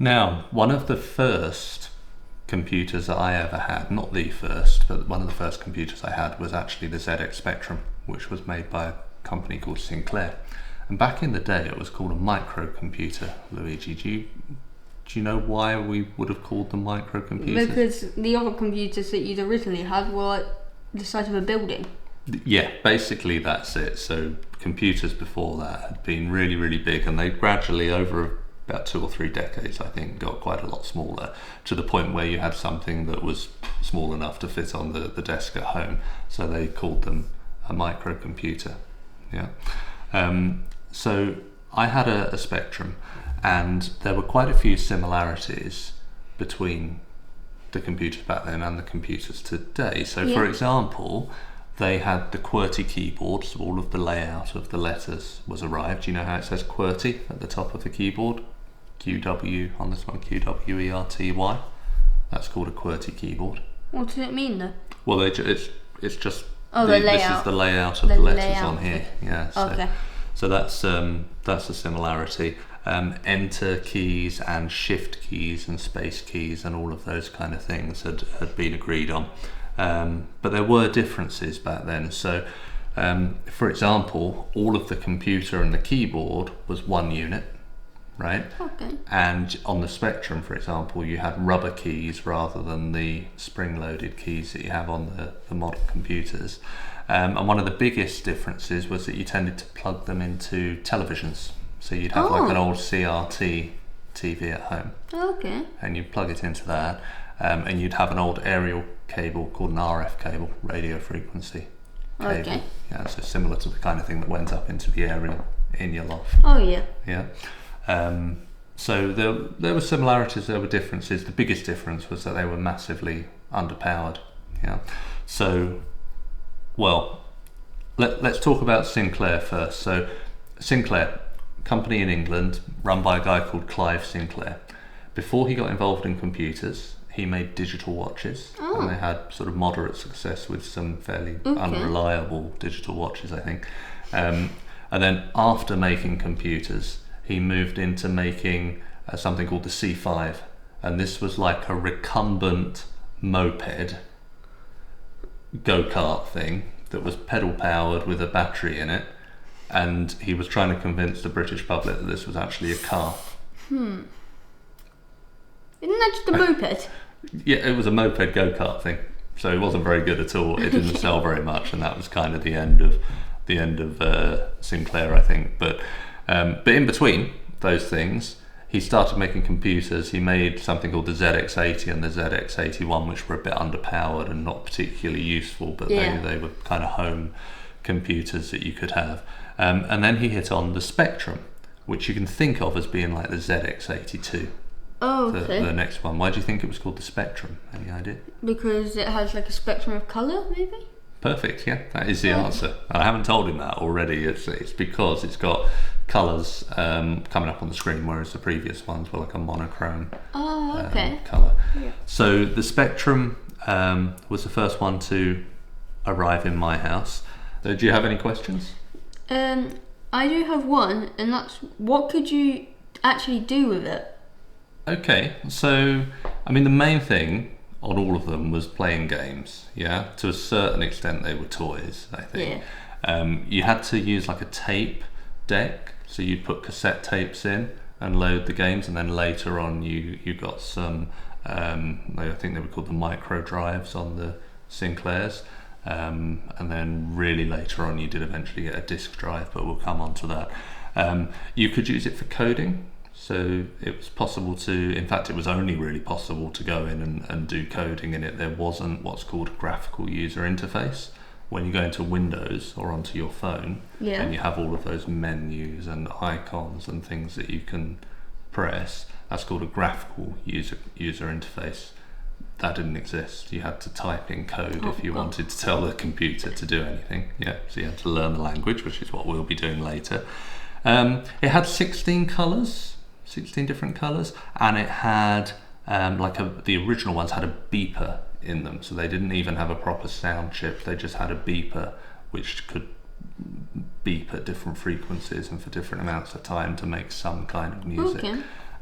Now, one of the first computers that I ever had, not the first, but one of the first computers I had was actually the ZX Spectrum, which was made by a company called Sinclair. And back in the day, it was called a microcomputer. Luigi, do you know why we would have called them microcomputers? Because the other computers that you'd originally had were the size of a building. Yeah, basically that's it. So computers before that had been really, really big, and they gradually, over about 2 or 3 decades, I think, got quite a lot smaller, to the point where you had something that was small enough to fit on the desk at home. So they called them a microcomputer. Yeah. So I had a Spectrum, and there were quite a few similarities between the computers back then and the computers today. So for example, they had the QWERTY keyboard, so all of the layout of the letters was arrived. Do you know how it says QWERTY at the top of the keyboard? QW on this one, QWERTY. That's called a QWERTY keyboard. What does it mean though? Well, it's just the layout. This is the layout of the letters on here. Yeah. So, Okay. So that's a similarity. Enter keys and shift keys and space keys and all of those kind of things had been agreed on. But there were differences back then. So, for example, all of the computer and the keyboard was one unit, right? Okay. And on the Spectrum, for example, you had rubber keys rather than the spring-loaded keys that you have on the modern computers. And one of the biggest differences was that you tended to plug them into televisions. So you'd have like an old CRT TV at home. Okay. And you'd plug it into that, and you'd have an old aerial cable called an RF cable, radio frequency cable. Okay. Yeah, so similar to the kind of thing that went up into the aerial in your loft. Oh yeah. Yeah. So there were similarities, there were differences. The biggest difference was that they were massively underpowered. Yeah. So, well, let's talk about Sinclair first. So, Sinclair, company in England, run by a guy called Clive Sinclair. Before he got involved in computers, he made digital watches, and they had sort of moderate success with some fairly unreliable digital watches, I think. And then after making computers, he moved into making something called the C5, and this was like a recumbent moped go-kart thing that was pedal powered with a battery in it, and he was trying to convince the British public that this was actually a car. Isn't that just a moped? Yeah, it was a moped go-kart thing, so it wasn't very good at all. It didn't sell very much, and that was kind of the end of Sinclair, I think. But in between those things, he started making computers. He made something called the ZX80 and the ZX81, which were a bit underpowered and not particularly useful, but they were kind of home computers that you could have. And then he hit on the Spectrum, which you can think of as being like the ZX82. Oh, okay. The next one. Why do you think it was called the Spectrum? Any idea? Because it has like a spectrum of colour, maybe? Perfect, yeah, that is the answer. I haven't told him that already. It's because it's got colours coming up on the screen, whereas the previous ones were like a monochrome colour. Yeah. So the Spectrum was the first one to arrive in my house. So do you have any questions? I do have one, and that's, what could you actually do with it? Okay, so I mean the main thing on all of them was playing games. Yeah, to a certain extent they were toys, I think. Yeah. You had to use like a tape deck, so you'd put cassette tapes in and load the games, and then later on you got some I think they were called the micro drives on the Sinclairs, and then really later on you did eventually get a disk drive, but we'll come on to that. You could use it for coding. So it was possible to, in fact it was only really possible to go in and do coding in it. There wasn't what's called a graphical user interface. When you go into Windows or onto your phone, and you have all of those menus and icons and things that you can press, that's called a graphical user interface. That didn't exist. You had to type in code if you wanted to tell the computer to do anything. Yeah, so you had to learn the language, which is what we'll be doing later. It had 16 colours. 16 different colours, and it had the original ones had a beeper in them, so they didn't even have a proper sound chip. They just had a beeper which could beep at different frequencies and for different amounts of time to make some kind of music.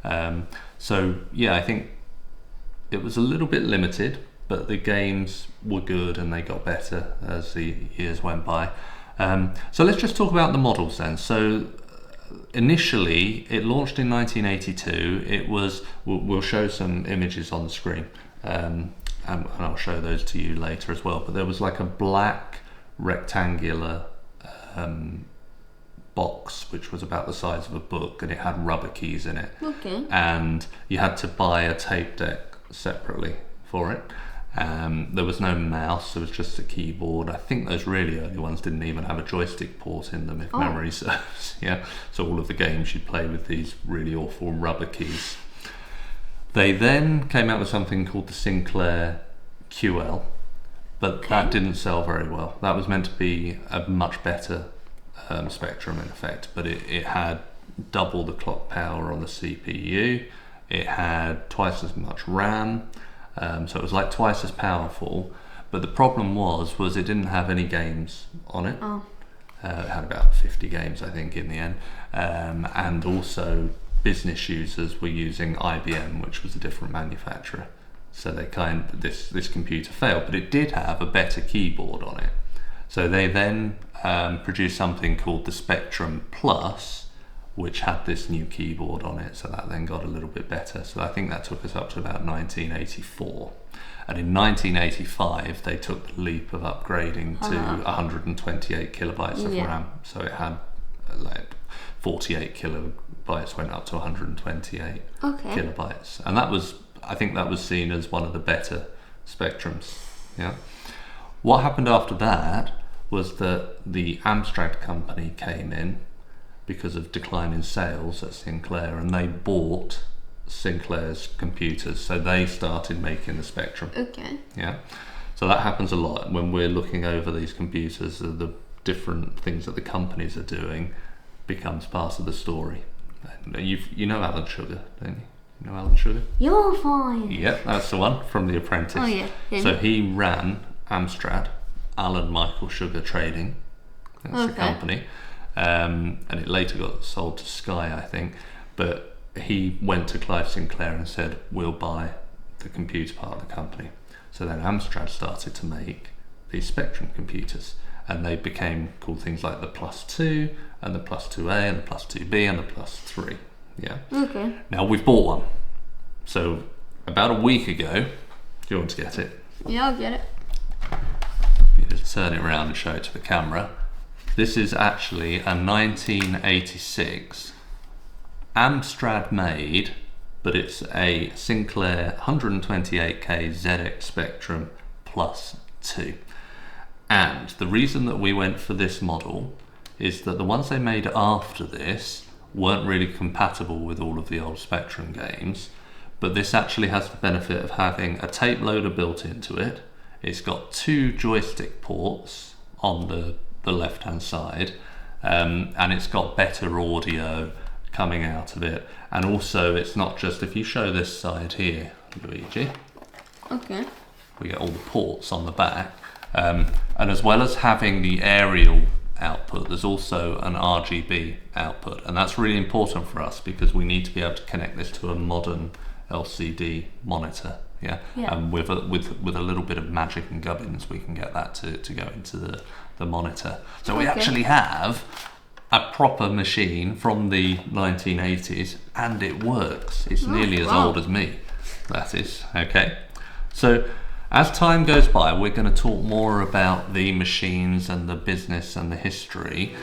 So yeah, I think it was a little bit limited, but the games were good and they got better as the years went by. So let's just talk about the models then. So initially, it launched in 1982. It was, we'll show some images on the screen, and I'll show those to you later as well. But there was like a black rectangular box which was about the size of a book, and it had rubber keys in it. Okay. And you had to buy a tape deck separately for it. There was no mouse, there was just a keyboard. I think those really early ones didn't even have a joystick port in them, if memory serves. Yeah, so all of the games you'd play with these really awful rubber keys. They then came out with something called the Sinclair QL, but that didn't sell very well. That was meant to be a much better Spectrum in effect, but it had double the clock power on the CPU. It had twice as much RAM. So it was like twice as powerful, but the problem was it didn't have any games on it. It had about 50 games, I think, in the end, and also business users were using IBM, which was a different manufacturer. So they this computer failed, but it did have a better keyboard on it. So they then produced something called the Spectrum Plus, which had this new keyboard on it, so that then got a little bit better. So I think that took us up to about 1984. And in 1985, they took the leap of upgrading to 128 kilobytes of RAM. So it had like 48 kilobytes went up to 128 kilobytes. And I think that was seen as one of the better Spectrums. Yeah. What happened after that was that the Amstrad company came in because of decline in sales at Sinclair, and they bought Sinclair's computers, so they started making the Spectrum. Okay. Yeah. So that happens a lot when we're looking over these computers. The different things that the companies are doing becomes part of the story. You know Alan Sugar, don't you? You know Alan Sugar? You're fine. Yeah, that's the one from The Apprentice. Oh yeah. So he ran Amstrad, Alan Michael Sugar Trading. That's the company. And it later got sold to Sky, I think. But he went to Clive Sinclair and said, we'll buy the computer part of the company. So then Amstrad started to make these Spectrum computers, and they became called things like the Plus 2 and the Plus 2A and the Plus 2B and the Plus 3. Yeah. Okay. Now we've bought one. So about a week ago, do you want to get it? Yeah, I'll get it. You just turn it around and show it to the camera. This is actually a 1986 Amstrad made, but it's a Sinclair 128K ZX Spectrum Plus 2. And the reason that we went for this model is that the ones they made after this weren't really compatible with all of the old Spectrum games, but this actually has the benefit of having a tape loader built into it. It's got 2 joystick ports on the left hand side, and it's got better audio coming out of it, and also it's not just, if you show this side here, Luigi, we get all the ports on the back, and as well as having the aerial output, there's also an RGB output, and that's really important for us because we need to be able to connect this to a modern LCD monitor. Yeah. And with a little bit of magic and gubbins, we can get that to go into the monitor. So we actually have a proper machine from the 1980s, and it works. It's nearly as old as me, that is. Okay. So as time goes by, we're going to talk more about the machines and the business and the history.